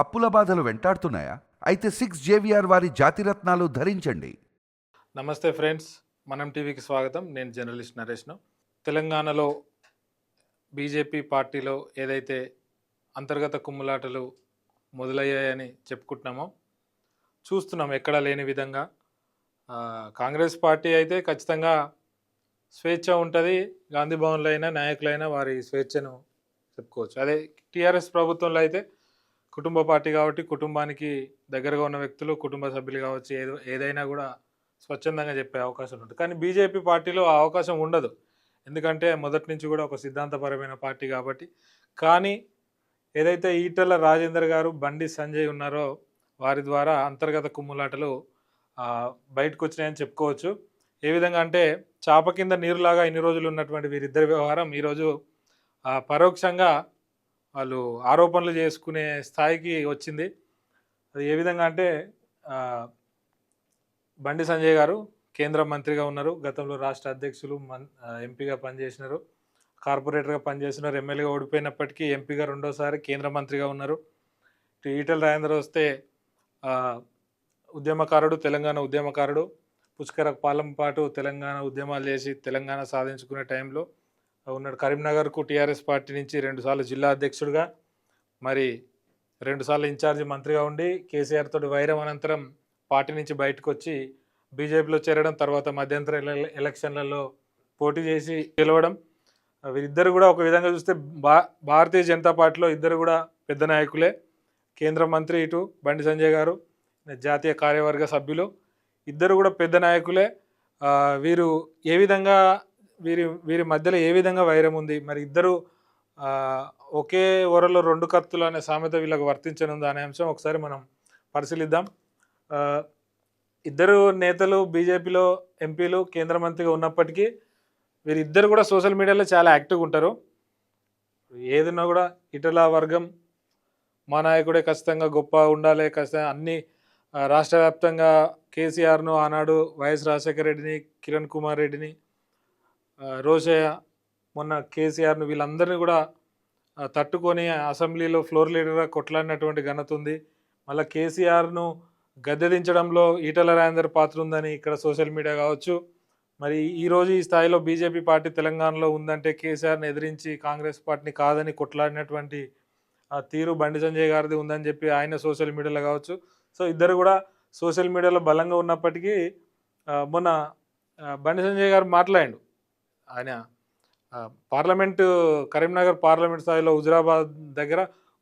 అప్పుల బాధలు వెంటాడుతున్నాయా? అయితే 6 జేవిఆర్ వారి జాతిరత్నాలు ధరించండి. నమస్తే ఫ్రెండ్స్, మనం టీవీకి స్వాగతం. నేను జర్నలిస్ట్ నరేష్ను. తెలంగాణలో బీజేపీ పార్టీలో ఏదైతే అంతర్గత కుమ్ములాటలు మొదలయ్యాయని చెప్పుకుంటున్నామో చూస్తున్నాం ఎక్కడా లేని విధంగా. కాంగ్రెస్ పార్టీ అయితే ఖచ్చితంగా స్వేచ్ఛ ఉంటుంది. గాంధీ భవన్లో అయినా నాయకులైనా వారి స్వేచ్ఛను చెప్పుకోవచ్చు. అదే టీఆర్ఎస్ ప్రభుత్వంలో అయితే కుటుంబ పార్టీ కాబట్టి కుటుంబానికి దగ్గరగా ఉన్న వ్యక్తులు, కుటుంబ సభ్యులు కావచ్చు, ఏదైనా కూడా స్వచ్ఛందంగా చెప్పే అవకాశం ఉంటుంది. కానీ బీజేపీ పార్టీలో ఆ అవకాశం ఉండదు. ఎందుకంటే మొదటి నుంచి కూడా ఒక సిద్ధాంతపరమైన పార్టీ కాబట్టి. కానీ ఏదైతే ఈటెల రాజేందర్ గారు, బండి సంజయ్ ఉన్నారో వారి ద్వారా అంతర్గత కుమ్ములాటలు బయటకు వచ్చినాయని చెప్పుకోవచ్చు. ఏ విధంగా అంటే చాప కింద నీరులాగా ఇన్ని రోజులు ఉన్నటువంటి వీరిద్దరి వ్యవహారం ఈరోజు పరోక్షంగా వాళ్ళు ఆరోపణలు చేసుకునే స్థాయికి వచ్చింది. అది ఏ విధంగా అంటే బండి సంజయ్ గారు కేంద్ర మంత్రిగా ఉన్నారు, గతంలో రాష్ట్ర అధ్యక్షులు, ఎంపీగా పనిచేసినారు, కార్పొరేటర్గా పనిచేస్తున్నారు, ఎమ్మెల్యేగా ఓడిపోయినప్పటికీ ఎంపీగా రెండోసారి కేంద్ర మంత్రిగా ఉన్నారు. ఈటెల రాజేందర్ వస్తే ఉద్యమకారుడు, తెలంగాణ ఉద్యమకారుడు, పుష్కర పాలన పాటు తెలంగాణ ఉద్యమాలు చేసి తెలంగాణ సాధించుకునే టైంలో ఉన్నాడు. కరీంనగర్కు టీఆర్ఎస్ పార్టీ నుంచి 2 సార్లు జిల్లా అధ్యక్షుడిగా, మరి 2 సార్లు ఇన్ఛార్జి మంత్రిగా ఉండి కేసీఆర్ తోటి వైరం అనంతరం పార్టీ నుంచి బయటకు వచ్చి బీజేపీలో చేరడం, తర్వాత మధ్యంతర ఎలక్షన్లలో పోటీ చేసి గెలవడం. వీరిద్దరు కూడా ఒక విధంగా చూస్తే భారతీయ జనతా పార్టీలో ఇద్దరు కూడా పెద్ద నాయకులే. కేంద్ర మంత్రి ఇటు బండి సంజయ్ గారు, జాతీయ కార్యవర్గ సభ్యులు, ఇద్దరు కూడా పెద్ద నాయకులే. వీరు ఏ విధంగా వీరి మధ్యలో ఏ విధంగా వైరం ఉంది, మరి ఇద్దరు ఒకే ఒరలో 2 కత్తులు అనే సామెత వీళ్ళకు వర్తించనుంది అనే అంశం ఒకసారి మనం పరిశీలిద్దాం. ఇద్దరు నేతలు బీజేపీలో ఎంపీలు, కేంద్ర మంత్రిగా ఉన్నప్పటికీ వీరిద్దరు కూడా సోషల్ మీడియాలో చాలా యాక్టివ్గా ఉంటారు. ఏదన్నా కూడా ఇటల వర్గం మా నాయకుడే ఖచ్చితంగా గొప్ప ఉండాలి, ఖచ్చితంగా అన్ని రాష్ట్ర వ్యాప్తంగా కేసీఆర్ను, ఆనాడు వైఎస్ రాజశేఖర రెడ్డిని, కిరణ్ కుమార్ రెడ్డిని, రోషయ్య, మొన్న కేసీఆర్ను, వీళ్ళందరినీ కూడా తట్టుకొని అసెంబ్లీలో ఫ్లోర్ లీడర్గా కొట్లాడినటువంటి ఘనత ఉంది. మళ్ళీ కేసీఆర్ను గద్దెదించడంలో ఈటెల రాజేందర్ పాత్ర ఉందని ఇక్కడ సోషల్ మీడియా కావచ్చు. మరి ఈరోజు ఈ స్థాయిలో బీజేపీ పార్టీ తెలంగాణలో ఉందంటే కేసీఆర్ని ఎదిరించి కాంగ్రెస్ పార్టీని కాదని కొట్లాడినటువంటి తీరు బండి సంజయ్ గారిది ఉందని చెప్పి ఆయన సోషల్ మీడియాలో కావచ్చు. సో ఇద్దరు కూడా సోషల్ మీడియాలో బలంగా ఉన్నప్పటికీ మొన్న బండి సంజయ్ గారు మాట్లాడాడు. ఆయన పార్లమెంటు, కరీంనగర్ పార్లమెంట్ స్థాయిలో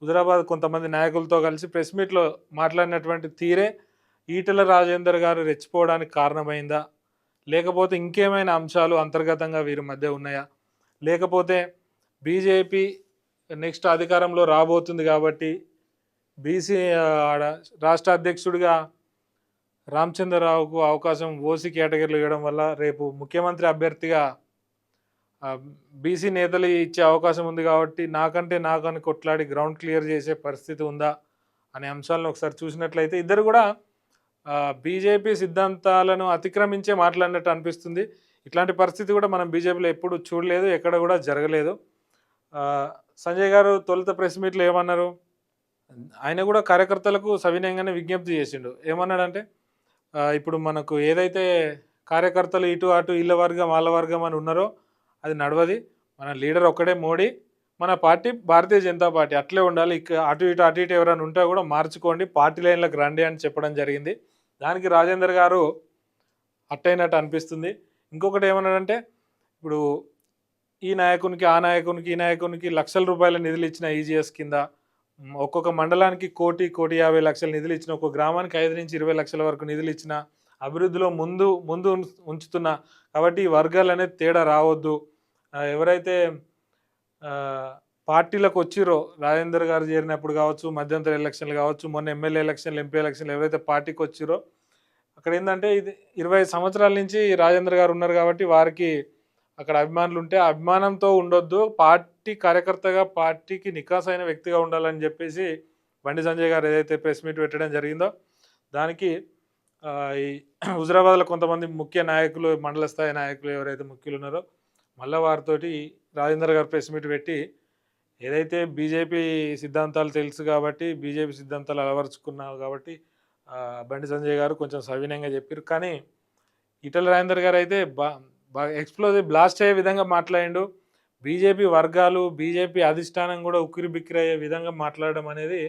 హుజురాబాద్ కొంతమంది నాయకులతో కలిసి ప్రెస్ మీట్లో మాట్లాడినటువంటి తీరే ఈటెల రాజేందర్ గారు రెచ్చిపోవడానికి కారణమైందా, లేకపోతే ఇంకేమైనా అంశాలు అంతర్గతంగా వీరి మధ్య ఉన్నాయా, లేకపోతే బీజేపీ నెక్స్ట్ అధికారంలో రాబోతుంది కాబట్టి బీసీ రాష్ట్ర అధ్యక్షుడిగా రామచంద్రరావుకు అవకాశం ఓసీ కేటగిరీలో ఇవ్వడం వల్ల రేపు ముఖ్యమంత్రి అభ్యర్థిగా బీసీ నేతలు ఇచ్చే అవకాశం ఉంది కాబట్టి నాకని కొట్లాడి గ్రౌండ్ క్లియర్ చేసే పరిస్థితి ఉందా అనే అంశాలను ఒకసారి చూసినట్లయితే ఇద్దరు కూడా బీజేపీ సిద్ధాంతాలను అతిక్రమించే మాట్లాడినట్టు అనిపిస్తుంది. ఇట్లాంటి పరిస్థితి కూడా మనం బీజేపీలో ఎప్పుడు చూడలేదు, ఎక్కడ కూడా జరగలేదు. సంజయ్ గారు తొలుత ప్రెస్ మీట్లో ఏమన్నారు, ఆయన కూడా కార్యకర్తలకు సవినయంగానే విజ్ఞప్తి చేసిండు. ఏమన్నాడంటే, ఇప్పుడు మనకు ఏదైతే కార్యకర్తలు ఇటు అటు ఇళ్ళ వర్గం వాళ్ళ వర్గం అని ఉన్నారో అది నడవది. మన లీడర్ ఒక్కడే మోడీ, మన పార్టీ భారతీయ జనతా పార్టీ, అట్లే ఉండాలి. అటు ఇటు ఎవరైనా ఉంటే కూడా మార్చుకోండి, పార్టీ లైన్లకు రండి అని చెప్పడం జరిగింది. దానికి రాజేందర్ గారు అట్టయినట్టు అనిపిస్తుంది. ఇంకొకటి ఏమన్నాడంటే, ఇప్పుడు ఈ నాయకునికి ఆ నాయకునికి ఈ నాయకునికి లక్షల రూపాయల నిధులు ఇచ్చిన ఈజీఎస్ కింద, ఒక్కొక్క మండలానికి 1,50,00,000 నిధులు ఇచ్చిన, ఒక్కొక్క గ్రామానికి 5 నుంచి 20 లక్షల వరకు నిధులు ఇచ్చిన, అభివృద్ధిలో ముందు ఉంచుతున్నా కాబట్టి ఈ వర్గాలు అనేది తేడా రావద్దు. ఎవరైతే పార్టీలకు వచ్చిరో రాజేందర్ గారు చేరినప్పుడు కావచ్చు, మధ్యంతర ఎలక్షన్లు కావచ్చు, మొన్న ఎమ్మెల్యే ఎలక్షన్లు, ఎంపీ ఎలక్షన్లు ఎవరైతే పార్టీకి వచ్చిరో అక్కడ ఏంటంటే ఇది 20 సంవత్సరాల నుంచి రాజేందర్ గారు ఉన్నారు కాబట్టి వారికి అక్కడ అభిమానులు ఉంటే అభిమానంతో ఉండొద్దు, పార్టీ కార్యకర్తగా పార్టీకి నికాసైన వ్యక్తిగా ఉండాలని చెప్పేసి బండి సంజయ్ గారు ఏదైతే ప్రెస్ మీట్ పెట్టడం జరిగిందో దానికి ఈ హుజురాబాద్లో కొంతమంది ముఖ్య నాయకులు, మండల స్థాయి నాయకులు ఎవరైతే ముఖ్యులు ఉన్నారో మళ్ళీ వారితోటి రాజేందర్ గారు ప్రెస్ మీట్ పెట్టి ఏదైతే బీజేపీ సిద్ధాంతాలు తెలుసు కాబట్టి, బీజేపీ సిద్ధాంతాలు అలవరుచుకున్నావు కాబట్టి బండి సంజయ్ గారు కొంచెం సవినయంగా చెప్పారు. కానీ ఈటెల రాజేందర్ గారు అయితే బాగా ఎక్స్‌ప్లోజివ్ బ్లాస్ట్ అయ్యే విధంగా మాట్లాడిండు. బీజేపీ వర్గాలు, బీజేపీ అధిష్టానం కూడా ఉక్కిరిబిక్కిరయ్యే విధంగా మాట్లాడడం అనేది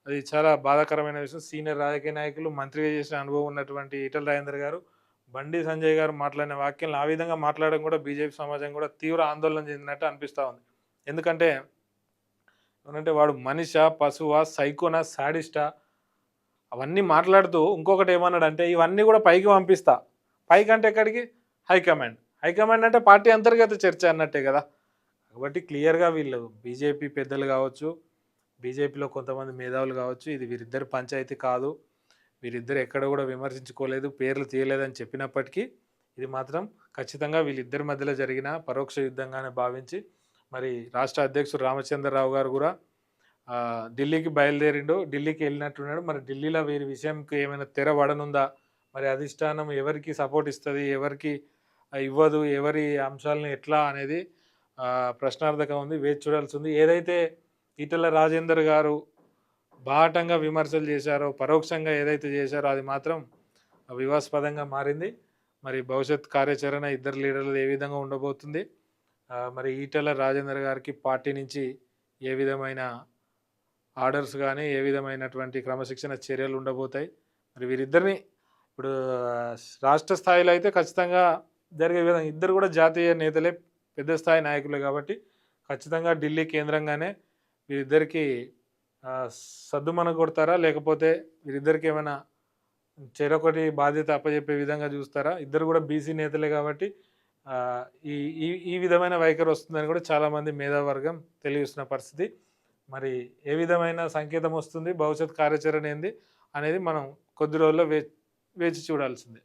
అది చాలా బాధాకరమైన విషయం. సీనియర్ రాజకీయ నాయకులు, మంత్రిగా చేసిన అనుభవం ఉన్నటువంటి ఈటెల రాజేందర్ గారు, బండి సంజయ్ గారు మాట్లాడిన వ్యాఖ్యలను ఆ విధంగా మాట్లాడడం కూడా బీజేపీ సమాజం కూడా తీవ్ర ఆందోళన చెందినట్టు అనిపిస్తూ ఉంది. ఎందుకంటే ఏమనంటే వాడు మనిషా, పశువా, సైకోనా, సాడిస్టా అవన్నీ మాట్లాడుతూ ఇంకొకటి ఏమన్నాడంటే ఇవన్నీ కూడా పైకి పంపిస్తా. పైకంటే ఎక్కడికి? హైకమాండ్. హైకమాండ్ అంటే పార్టీ అంతర్గత చర్చ అన్నట్టే కదా! కాబట్టి క్లియర్‌గా వీళ్ళు బీజేపీ పెద్దలు కావచ్చు, బీజేపీలో కొంతమంది మేధావులు కావచ్చు, ఇది వీరిద్దరి పంచాయతీ కాదు. వీరిద్దరు ఎక్కడ కూడా విమర్శించుకోలేదు, పేర్లు తీయలేదని చెప్పినప్పటికీ ఇది మాత్రం ఖచ్చితంగా వీళ్ళిద్దరి మధ్యలో జరిగిన పరోక్ష యుద్ధంగానే భావించి మరి రాష్ట్ర అధ్యక్షుడు రామచంద్రరావు గారు కూడా ఢిల్లీకి బయలుదేరిండు. ఢిల్లీకి వెళ్ళినట్టున్నాడు. మరి ఢిల్లీలో వీరి విషయంకి ఏమైనా తెర పడనుందా? మరి అధిష్టానం ఎవరికి సపోర్ట్ ఇస్తుంది, ఎవరికి ఇవ్వదు, ఎవరి అంశాలను ఎట్లా అనేది ప్రశ్నార్థకం ఉంది. వేచి చూడాల్సి ఉంది. ఏదైతే ఈటెల రాజేందర్ గారు బాహటంగా విమర్శలు చేశారో, పరోక్షంగా ఏదైతే చేశారో అది మాత్రం వివాదాస్పదంగా మారింది. మరి భవిష్యత్ కార్యాచరణ ఇద్దరు లీడర్లు ఏ విధంగా ఉండబోతుంది? మరి ఈటెల రాజేందర్ గారికి పార్టీ నుంచి ఏ విధమైన ఆర్డర్స్ కానీ, ఏ విధమైనటువంటి క్రమశిక్షణ చర్యలు ఉండబోతాయి? మరి వీరిద్దరిని ఇప్పుడు రాష్ట్ర స్థాయిలో అయితే ఖచ్చితంగా జరిగే విధంగా ఇద్దరు కూడా జాతీయ నేతలే, పెద్ద స్థాయి నాయకులే కాబట్టి ఖచ్చితంగా ఢిల్లీ కేంద్రంగానే వీరిద్దరికి సద్దుమణ కొడతారా? లేకపోతే వీరిద్దరికి ఏమైనా చెరొకటి బాధ్యత అప్పచెప్పే విధంగా చూస్తారా? ఇద్దరు కూడా బీసీ నేతలే కాబట్టి ఈ ఈ ఈ విధమైన వైఖరి వస్తుందని కూడా చాలామంది మేధావర్గం తెలియజేస్తున్న పరిస్థితి. మరి ఏ విధమైన సంకేతం వస్తుంది, భవిష్యత్ కార్యాచరణ ఏంది అనేది మనం కొద్ది రోజుల్లో వేచి చూడాల్సిందే.